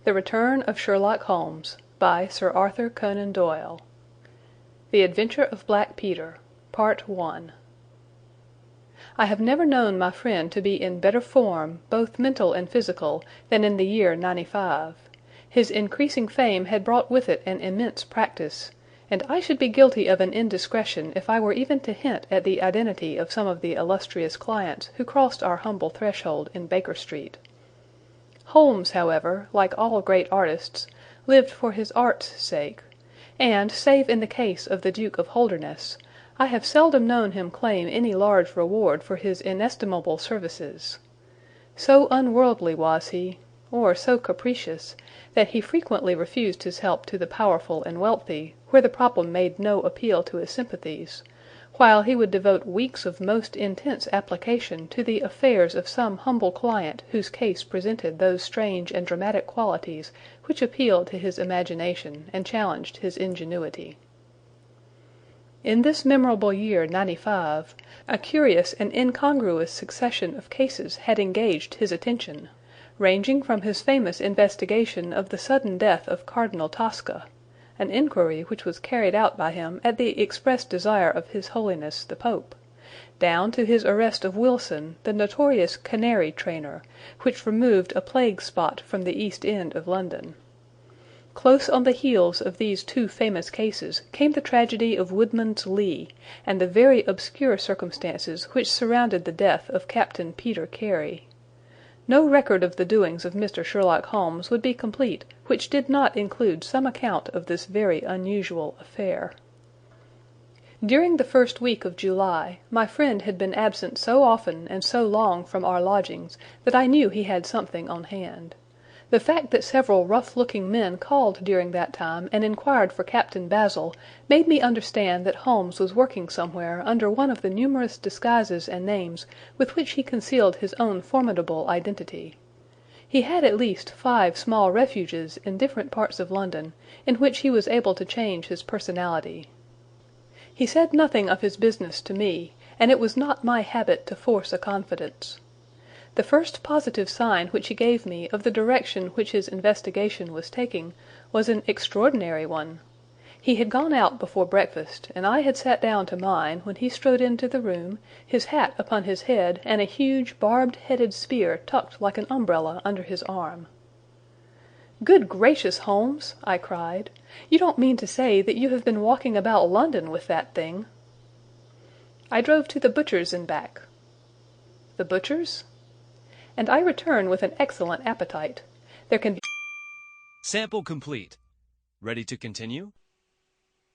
The Return of Sherlock Holmes by Sir Arthur Conan Doyle. The Adventure of Black Peter. Part I. I have never known my friend to be in better form, both mental and physical, than in the year '95. His increasing fame had brought with it an immense practice, and I should be guilty of an indiscretion if I were even to hint at the identity of some of the illustrious clients who crossed our humble threshold in Baker Street. Holmes, however, like all great artists, lived for his art's sake, and, save in the case of the Duke of Holdernesse, I have seldom known him claim any large reward for his inestimable services. So unworldly was he, or so capricious, that he frequently refused his help to the powerful and wealthy, where the problem made no appeal to his sympathies, while he would devote weeks of most intense application to the affairs of some humble client whose case presented those strange and dramatic qualities which appealed to his imagination and challenged his ingenuity. In this memorable year '95, a curious and incongruous succession of cases had engaged his attention, ranging from his famous investigation of the sudden death of Cardinal Tasca, an inquiry which was carried out by him at the express desire of His Holiness the Pope, down to his arrest of Wilson, the notorious canary trainer, which removed a plague spot from the East End of London. Close on the heels of these two famous cases came the tragedy of Woodman's Lee, and the very obscure circumstances which surrounded the death of Captain Peter Carey. No record of the doings of Mr. Sherlock Holmes would be complete which did not include some account of this very unusual affair. During the first week of July, my friend had been absent so often and so long from our lodgings that I knew he had something on hand. The fact that several rough-looking men called during that time and inquired for Captain Basil made me understand that Holmes was working somewhere under one of the numerous disguises and names with which he concealed his own formidable identity. He had at least 5 small refuges in different parts of London, in which he was able to change his personality. He said nothing of his business to me, and it was not my habit to force a confidence. The first positive sign which he gave me of the direction which his investigation was taking was an extraordinary one. He had gone out before breakfast, and I had sat down to mine when he strode into the room, his hat upon his head and a huge barbed-headed spear tucked like an umbrella under his arm. "Good gracious, Holmes!" I cried. "You don't mean to say that you have been walking about London with that thing?" "I drove to the butcher's and back." "The butcher's?" "And I return with an excellent appetite. There can be—" Sample complete. Ready to continue?